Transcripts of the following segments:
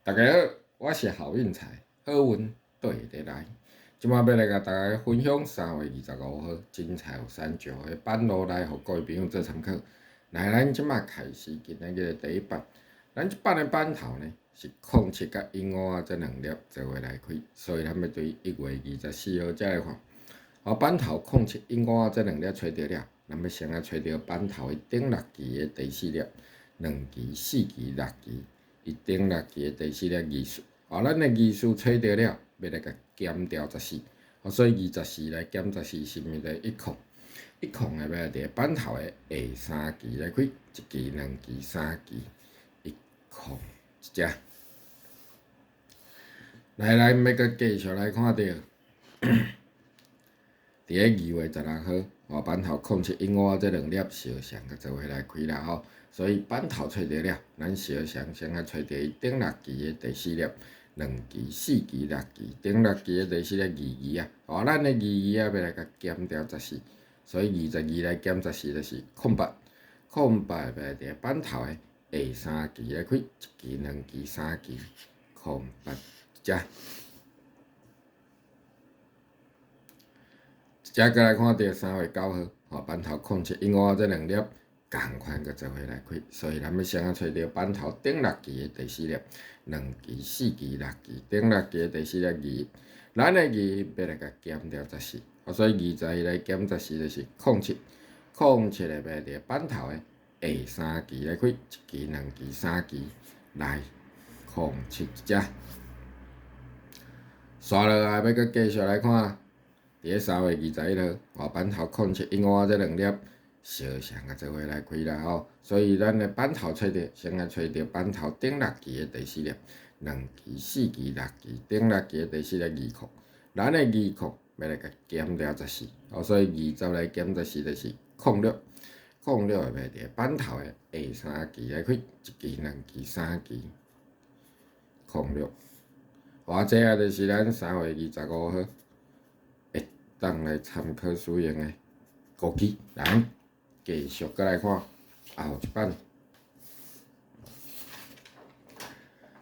大家好，我是郝运财，好运对得来。即摆要来甲大家分享3月25号精彩有三石的版路来，互各位朋友做参考。来，咱即摆开始今仔日的第一版。咱即版的版头呢是07甲15仔这两粒做伙来开，所以咱要对1月24号才来看。版头07、15仔这两粒找着了，咱要先找着版头的顶6期的第4粒、2期、4期、6期。伊顶6期的第4粒字数，咱的字数找着了，要来甲减掉14，所以24来减14是毋是来1空的要伫版头的下3期来开，1期、2期、3期，1空一只。来，咱要阁继续来看到，伫个2月16号，版头07、15仔这两粒相像甲做伙来开啦吼。所以版头找着了，咱小详先找着伊顶6期的第4粒、2期、4期、6期，顶6期的第4粒22啊，咱的22啊要来甲减掉14，所以22来减14就是08，要来伫版头的下3期来开，1期、2期、3期，08一只。一只过来看到3月9号，版头07、15仔这两粒。共款个做伙来开，所以咱要先找着版头顶6期的第4粒、2期、4期、6期，顶6期的第4粒咱的要来甲减掉14，所以22来减14就是07，07来伫版头的下3期来开，1期、2期、3期，来07一只。刷落来要阁继续来看，伫个3月21号，版头07、15仔这两粒。相像啊，做伙来开啦吼，所以咱的版头找着，先找着版头顶6期的第4粒、2期、4期、6期，顶6期的第4粒字库，咱的字库要来甲减掉14，所以20来减14就是06，06会要伫版头的下3期来开，1期、2期、3期，06。这就是咱3月25号会当来参考使用的古记，来。继续搁来看后一版，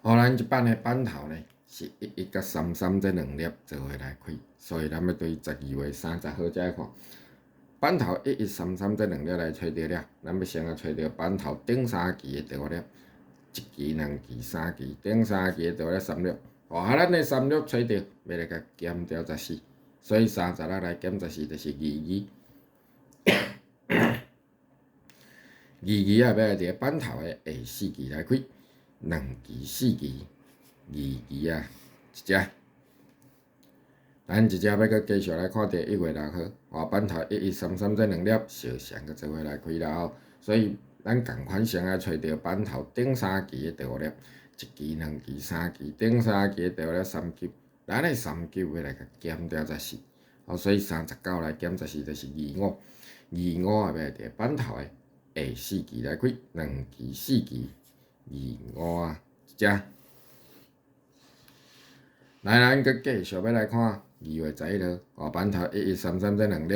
咱即版的版头呢是11甲33这两粒做伙来开，所以咱要对12月30号才看。版头11、33这两粒来找着了，咱要先找着版头顶3期的第5粒，1期、2期、3期，顶3期的第5粒3粒，咱的3粒找着，要来甲减掉14，所以30来减14就是22。22啊，要来伫版头的下4期来开，2期、4期，22啊，一只。咱一只要阁继续来看到1月6号，版头11、33这两粒相像个做伙来开啦吼，所以咱共款先找着版头顶3期的第5粒，1期、2期、3期，顶3期的第5粒3级，咱的3级要来甲减掉14，所以39来减14就是25，25啊要来伫版头的。下4期来开，2期、4期，25啊一只。来，咱阁继续要来看2月11号，版头11、33这两粒，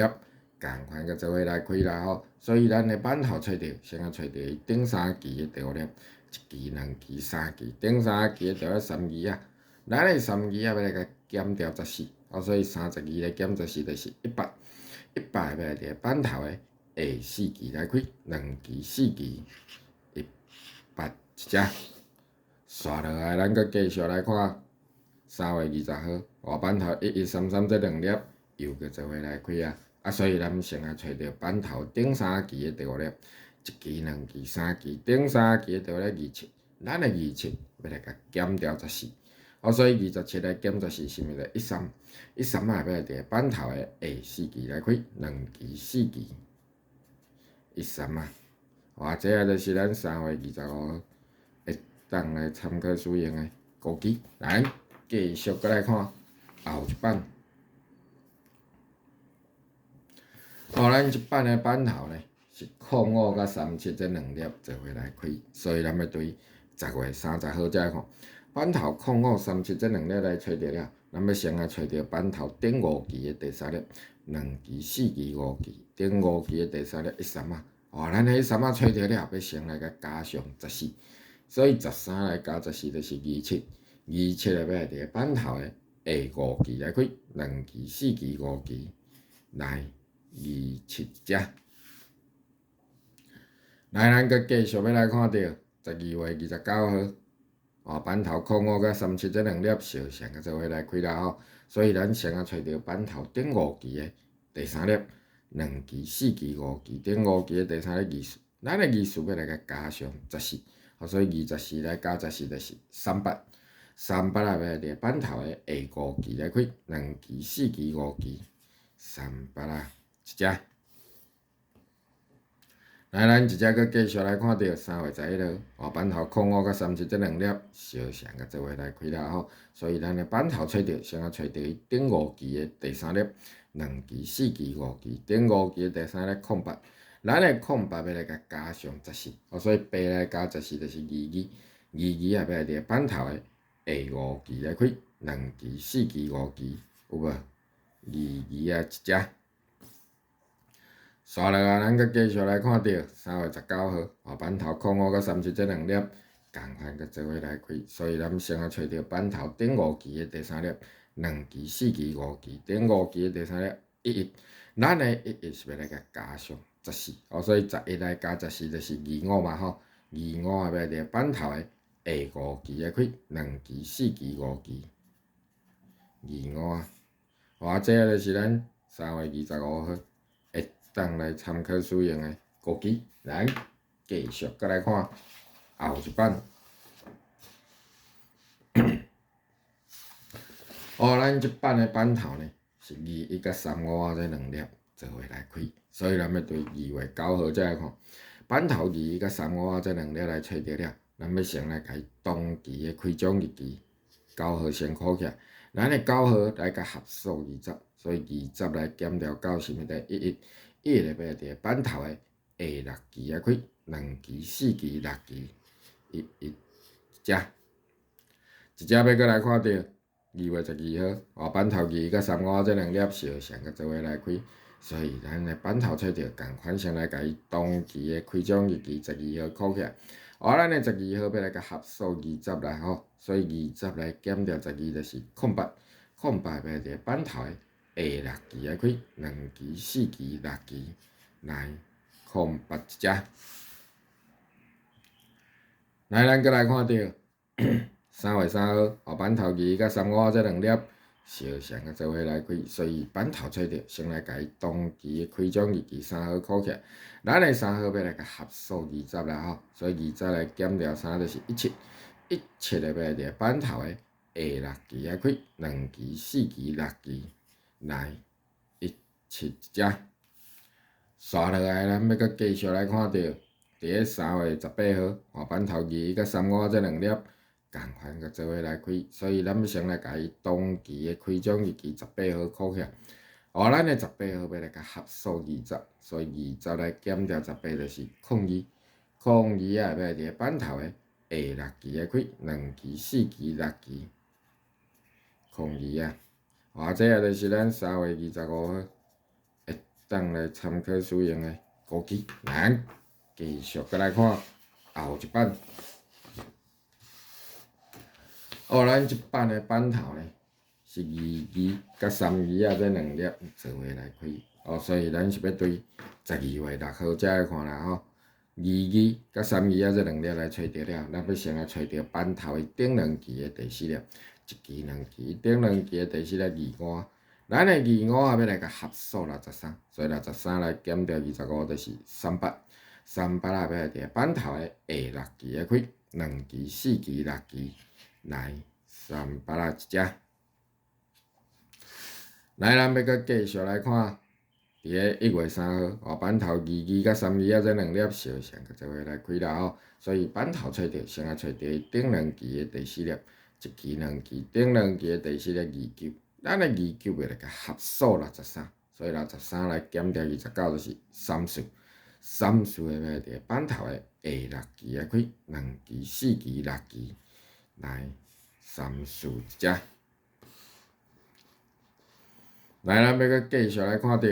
共款个做伙来开啦吼。所以咱的版头找着，先找着伊顶3期的第5粒，1期、2期、3期，顶3期的第5粒32啊，咱的32啊要来甲减掉14，所以32来减14就是100，100要来伫版头的。下4期来开，2期、4期，100一只。刷落来，咱阁继续来看3月20号，版头11、33这两粒又阁做伙来开啊，所以咱先找着版头顶3期的第5粒，1期、2期、3期，顶3期的第5粒27，咱的27要来甲减掉14，所以27来减14是毋是13啊？要来伫版头的下4期来开，2期、4期。13啊，这就是咱3月25号会当来参考使用的古记。来，继续搁来看后一版。咱即版的版头呢是05甲37这两粒做伙来开，所以咱要对10月30号才看。版头05、37这两粒来找着了，咱要先找着版头顶5期的第3粒，2期、4期、5期，顶5期的第3粒13啊。咱迄13啊找着了，要先来甲加上14，所以13来加14就是27，27要来伫板头的下5支来开，2支、4支、5支，来27只。来，咱阁继续要来看到12月29号，板头05甲37这2粒相像个做伙来开啦吼，所以咱先找到板头顶5支的第3粒，2支、4支、5支，顶5支的第3粒字数，咱的字数要来甲加上14，所以24来加14就是38，38要来伫板头的下5支来开，2支、4支、5支，38一只。来，咱一只阁继续来看到3月11号，板头05甲37这2粒相像个做伙来开啦吼，所以咱的板头找到，先找到伊顶5支的第3粒，2支、4支、5支，顶5支的第3粒空白，咱的空白要来甲加上14，所以8来加14就是2支，2支也要来伫板头的下5支来开，2支、4支、5支，有无？2支一只。刷落啊，咱阁继续来看到3月19号，板头05甲37这2粒共款阁做伙来开，所以咱先找到板头顶5支的第3粒，2支、4支、5支，顶5支的第3粒11，咱的11是要来甲加上14，所以11来加14就是25嘛吼，25也要来伫板头的下5支来开，2支、4支、5支，25啊，这就是咱3月25号。当来参考使用的国旗，咱继续再来看后一版。咱即版的版头呢是21甲35啊这2粒做伙来开，所以咱要对2月9号再来看版头21甲35啊这2粒来找着了，咱要先来甲伊当期的开奖日期9号先考起来，咱的9号来甲合数20，所以20来减掉9是毋是得11个要伫板头的下6支啊开，2支、4支、6支，1只，一只要阁来看到2月12号，板头21甲35这2粒相像个做伙来开，所以咱的板头找着共款先来甲伊当期的开奖日期12号考起来，咱的12号要来甲合数20来吼，所以20来减掉12就是空白，空白要伫板头的下6支啊开，2支、4支、6支，来空白一只。来，咱阁来看到3月3号，板头21甲35这2粒相像个做伙来开，所以板头找着先来甲伊当期的开奖日期3号考起来，咱的3号要来甲合数20啦吼，所以20来减掉3就是17个要来伫板头的下6支啊开，2支、4支、6支。来17一只，刷落来，咱要阁继续来看到，伫咧3月18号，板头21甲35这2粒共款个做伙来开，所以咱要先来甲伊当期的开奖日期18号考起来。咱的18号要来甲合数20，所以20来减掉18就是02，02也要来伫板头的下6支啊开，2支、4支、6支，02啊。这就是咱3月25号会当来参考使用的国旗，咱继续再来看后一版。咱即版的版头呢是22甲32啊这2粒做伙来开，所以咱是要对12月6号才来看啦吼。22甲32啊这2粒来找着了，咱要先来找着版头的顶2支的第4粒。1支、2支，頂2支的第4粒25，咱的25也要來甲合數63，所以63來減掉25就是38，38也要來伫板頭的下6支啊開，2支、4支、6支，來38一隻。來，咱要閣繼續來看，伫咧1月3號，板頭22甲32啊這2粒相像個做伙來開啦吼，所以板頭找着先來找着頂2支的第4粒。1支、2支，頂2支的第4粒29，咱的29要來甲合數63，所以63來減掉29就是30的要來伫板頭的下6支啊開，2支、4支、6支，來34一隻。來，咱要閣繼續來看到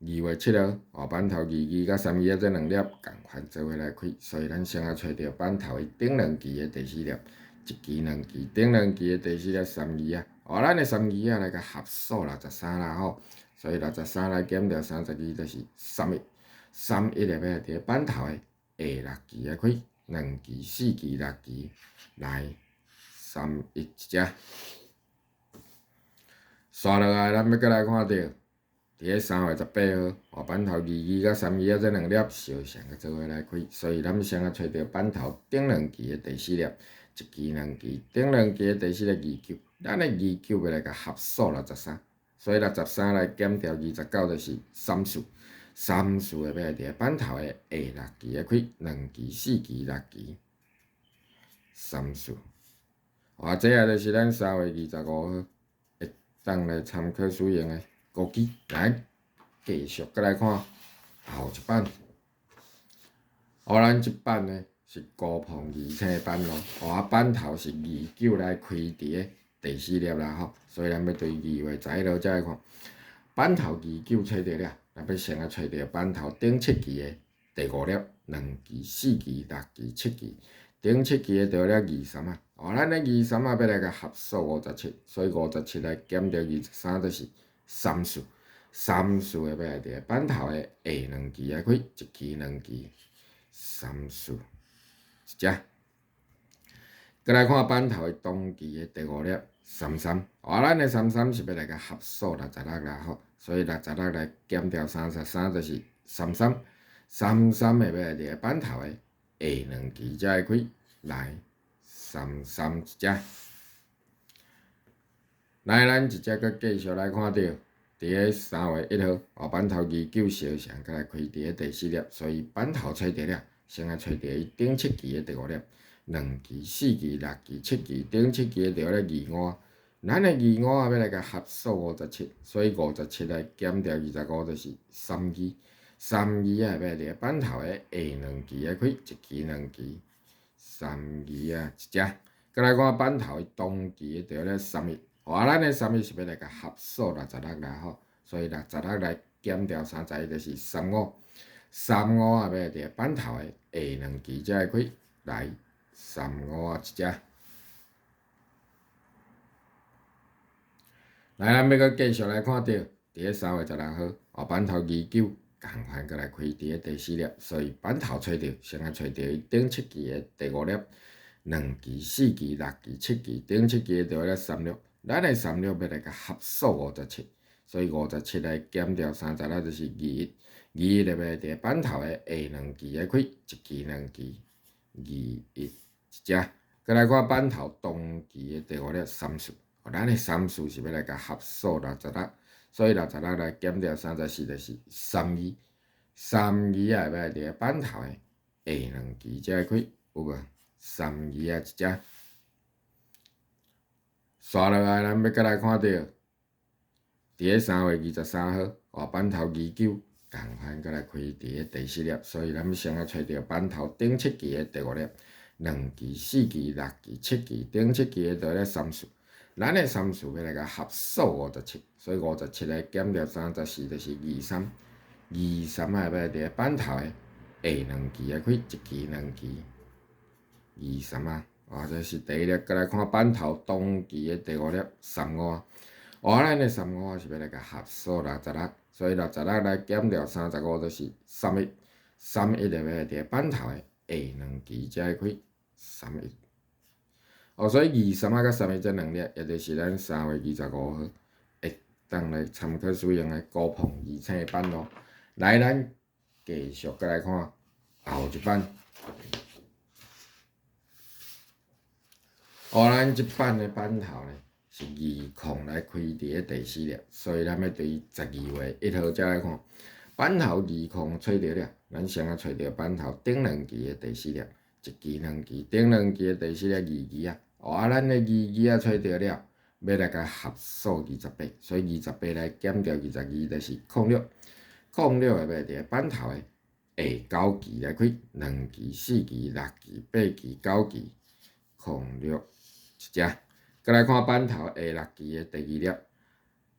月7號，板頭22甲32這兩粒共款做伙來開，所以咱先啊找到板頭的頂兩期的第4粒，一期兩期，頂兩期的第4粒32咱的32來甲合數63啦吼，所以63來減掉32就是31粒要佇板頭的下6期來開，2期、4期、6期來31一隻，刷落來咱要閣來看到。佇個3月18號，板頭22甲32這兩粒相像個做伙來開，所以咱先啊找到板頭頂兩期的第4粒，一期兩期，頂兩期的第4粒29，咱的29要來甲合數63，所以63來減掉29就是30個要佇板頭的下6期來開，2期、4期、6期30。這下就是咱3月25號會當來參考使用的。高記來繼續閣來看後一版，咱即版呢是高膨二青版咯，板頭是29來開佇個第4粒啦吼，所以咱要對2月10號才來看板頭29找到了，咱要先啊找到板頭頂7期的第5粒，2期、4期、6期、7期，頂7期的着了23咱的23要來甲合數57，所以57來減掉23就是30個要來佇板頭的下2期來開，1期2期30一隻。閣來看板頭的當期的第5粒33，咱的33是要來甲合數66啦吼，所以66來減掉33就是33個要來佇板頭的下2期才來開，來33一隻。來，咱一隻閣繼續來看到，佇個3月1號，板頭29相像閣來開佇個第4粒，所以板頭找到了，先啊找到伊頂7期的第5粒，2期、4期、6期、7期，頂7期的着了25，咱的25要來甲合數57，所以57來減掉25就是32要來佇板頭的下2期來開，1期2期32一隻。閣來看板頭的當期的着了31。咱的31是要來甲合數66啦吼，所以66來減掉31就是35要來佇板頭的下2期才來開，來35一隻。來，咱要閣繼續來看到，佇個3月16號，板頭29共款閣來開佇個第4粒，所以板頭找到，先啊找到伊頂7期的第5粒，2期、4期、6期、7期，頂7期的着了36。咱的36要來甲合數57，所以57來減掉36就是21要來佇板頭的下2期來開，1期2期21一隻。閣來看板頭當期的第5粒30，咱的30是要來甲合數66，所以66來減掉34就是32要來佇板頭的下2期才來開，有無32一隻。刷落來，咱要閣來看到，佇個3月23號，板頭29共款閣來開佇個第4粒，所以咱先啊找到板頭頂7期的第5粒，2期、4期、6期、7期，頂7期的着了30，咱的30要來甲合數57，所以57來減掉34就是23要來佇板頭的下2期來開，1期2期23這是第1粒。閣來看板頭當期的第5粒35，咱的35是要來甲合數66，所以66來減掉35就是31要來佇板頭的下2期才來開31。所以23甲31這兩粒，也就是咱3月25號會當來參考使用的高膨二青版咯。來，咱繼續閣來看後一版。咱即版的板頭呢是20來開佇個第4粒，所以咱要對12月1號才來看板頭20找到了，咱先啊找到板頭頂2期的第4粒，1期2期，頂2期的第4粒2期咱的2期找到了，要來甲合數28，所以28來減掉22就是06要來佇板頭的下9期來開，2期、4期、6期、8期、9期06一隻。閣來看板頭下6期的第2粒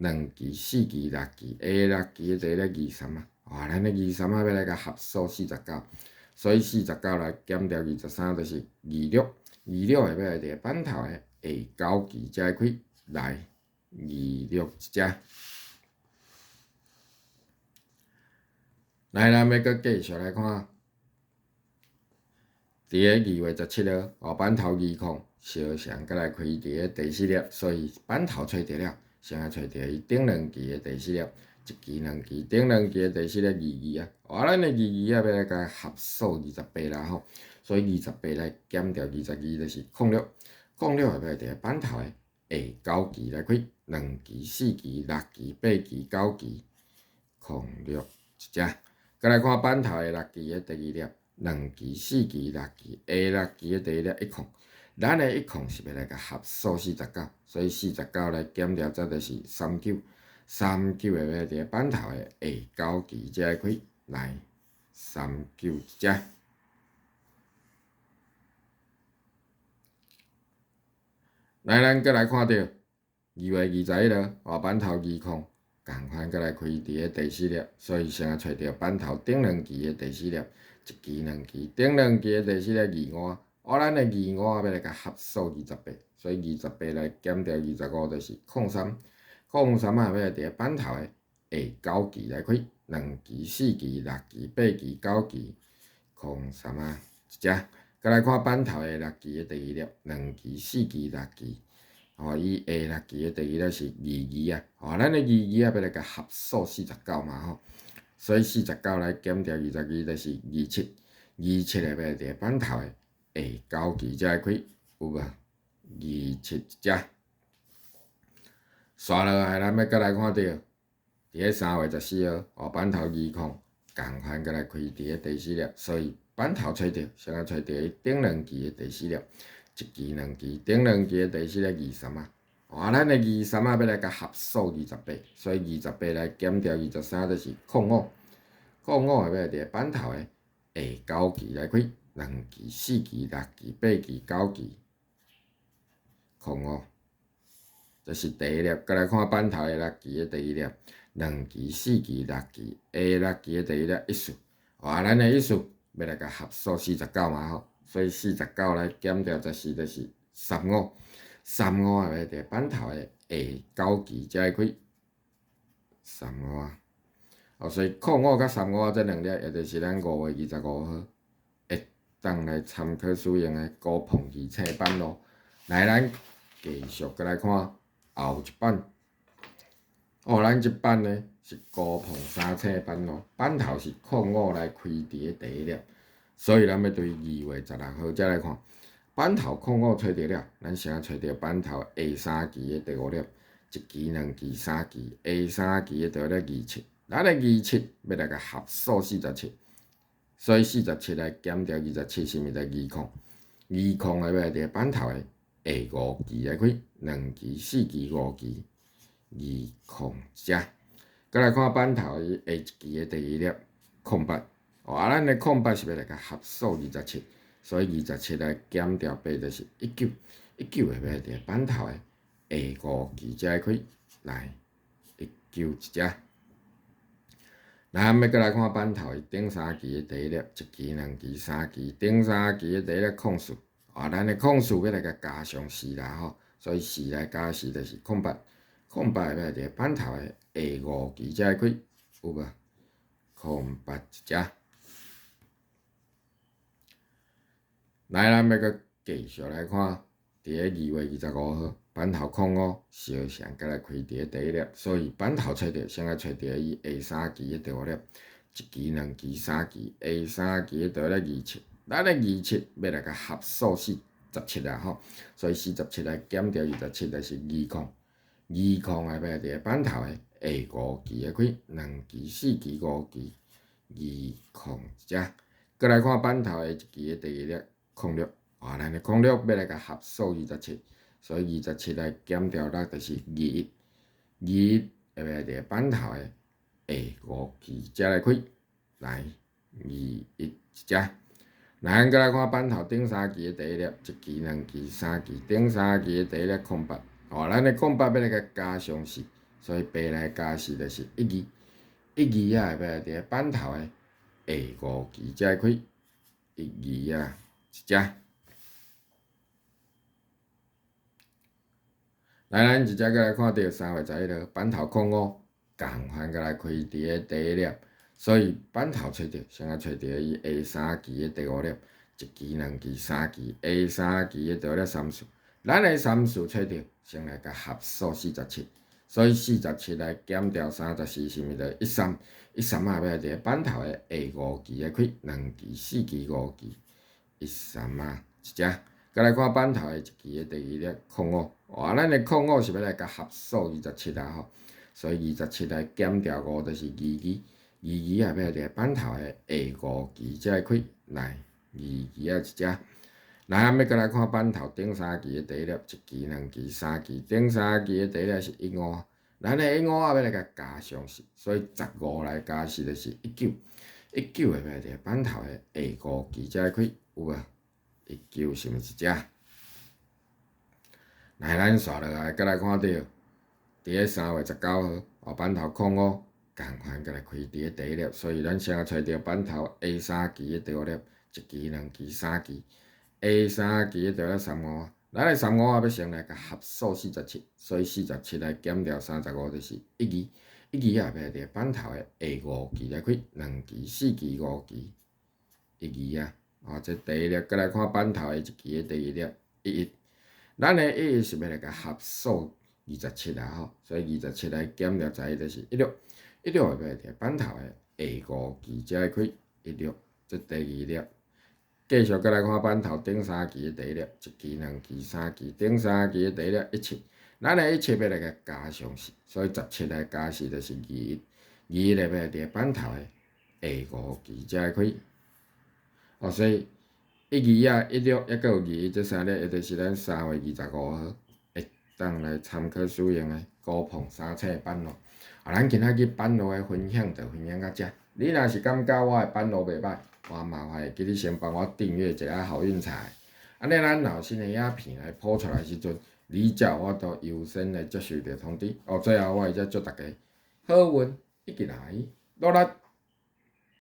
2支、4支、6支，下6支的第一粒23啊，咱的23啊要来甲合數49，所以49來減掉23就是26會要來佇板頭的下9支才會開，來26一隻。來，咱要閣繼續來看，佇個2月17號，板頭20小翔閣來開佇個第4粒，所以板頭找着了，先啊找着伊頂2支的第4粒，一支2支，頂2支的第4粒22啊，咱的22啊要來甲合數28啦吼，所以28來減掉22就是06，06會要佇個板頭的下9支來開，2支、4支、6支、8支、9支，06一隻。再來看板頭的6支的第2粒，2支、4支、6支，下6支的第1粒10，咱的10是要來甲合數49，所以49來減掉則就是39會要佇板頭的下9支才會開，來39一隻。來，咱閣來看到2月21號，板頭20。共款，閣來開佇個第4粒，所以先找着板頭頂2支的第4粒，一支2支，頂2支的第4粒25，咱的25要來甲合數28，所以28來減掉25就是03，03啊要來佇個板頭的下9支來開，2支、4支、6支、8支、9支，03啊一隻。閣來看板頭的6支的第2粒，2支、4支、6支。伊下6支的第2粒是22啊，咱的22啊要來甲合數49嘛吼，所以49來減掉22就是27會要來佇板頭的下9支才會開，有無？27一隻。刷落來，咱要閣來看到，佇個3月14號，板頭20，共款閣來開佇個第4粒，所以板頭找着，先啊找着伊頂2支的第4粒。一支2支，頂2支的第4粒23啊，咱的23啊要來甲合數28，所以28來減掉23就是05，05會要佇板頭的下9支來開，2支、4支、6支、8支、9支，05，這是第1粒。閣來看板頭的6支的第1粒，2支、4支、6支，下6支的第1粒14，咱的14要來甲合數49嘛吼。所以49來減掉14就是35，35會要佇板頭的下9支才會開35啊。所以05甲35這2粒，也就是咱5月25號會當來參考使用的高膨預測版咯。來，咱繼續閣來看後一版。咱這版呢是高膨三測版咯，版頭是05來開佇個第1粒。所以咱要對2月16號才來看，板頭05找着了，咱先找着板頭下3支的第5粒，一支、2支、3支，下3支的第5粒27，咱的27要來甲合數47，所以47來減掉27是毋是就20，會要來佇板頭的下5支來開，2支、4支、5支，20一隻。閣來看板頭的下1支的第2粒08。咱的08是要來甲合數27，所以27來減掉8就是19，19會要來佇板頭的下5支才會開，來19一隻。咱要閣來看板頭的頂3支的第1粒，一支、2支、3支，頂3支的第1粒04，咱的04要來甲加上4啦吼，所以4來加4就是08，08會要來佇板頭的下5支才會開，有無？08一隻。來，咱要閣繼續來看，佇個2月25號，板頭05小翔閣來開佇個第1粒，所以板頭找着，先來找着伊下3支的第5粒，一支、2支、3支，下3支的第1粒27，咱的27要來甲合數47啦吼，所以47來減掉27就是20，會要來佇個板頭的下5支來開，2支、4支、5支，20一隻。閣來看板頭的1支的第2粒。06，咱的06要來甲合數27，所以27來減掉6就是21，會要來佇板頭的下5支才來開，來21一隻。咱閣來看板頭頂3支的第1粒，一支、2支、3支，頂3支的第1粒08，咱的08要來甲加上4，所以白来加4就是1字，1字啊会要伫咧板头的下5支才会开，1字啊一只。来，咱一只再来看到3月11号板头空5，共款再来开伫咧第1粒，所以板头找着，先啊找着伊下3支的第5粒，1支、2支、3支，下3支的第5粒参数，咱的参数找着，先来甲合数47，所以47来减掉34是毋是就13啊要伫咧板头的下5支的开，2支、4支、5支，13啊一只。再来看板头的1支的第2粒空5，哇，咱的空5是要来甲合数27啊吼，所以27来减掉5就是2支，2支啊要伫咧板头的下5支才会开，来2支啊一只。来，要再来看板头顶3支的第1粒，1支、2支、3支，頂3支的第1粒是15，咱的15啊要来甲加上4，所以15来加4就是19，19会要伫咧板头的下5支才会开，有无？19是毋是一只？来，咱刷落来，再来看到，伫咧3月19号，板头空5，共款再来开伫咧第1粒，所以咱先啊找着板头下3支的第5粒，1支、2支、3支，下3支的第5粒35，咱的35啊要先来甲合数47，所以47来减掉35就是1支，1支啊要伫咧板头的下5支来开，2支、4支、5支，1支啊。这第1粒，再来看板头的1支的第2粒11，咱的11是要来甲合数27啊吼，所以27来减掉11就是16，16会要伫板头的下5支才会开16，这第2粒。继续再来看板頭頂3支的第1粒，1支、2支、3支，頂3支的第1粒17，咱的17要來甲加上4，所以17來加4就是21，21要伫咧板頭的下5支才會開。所以12啊、16抑閣有21這3粒，就是咱3月25號會當來參考使用的高鵬三尺板路。咱今仔日板路的分享就分享到這，你若是感覺我的板路袂歹，我麻煩記你先幫我訂閱一下好運財，安尼咱若有新的影片來鋪出來時陣，你才有法度優先來接收到通知。最後我會再祝大家好運一直來，努力。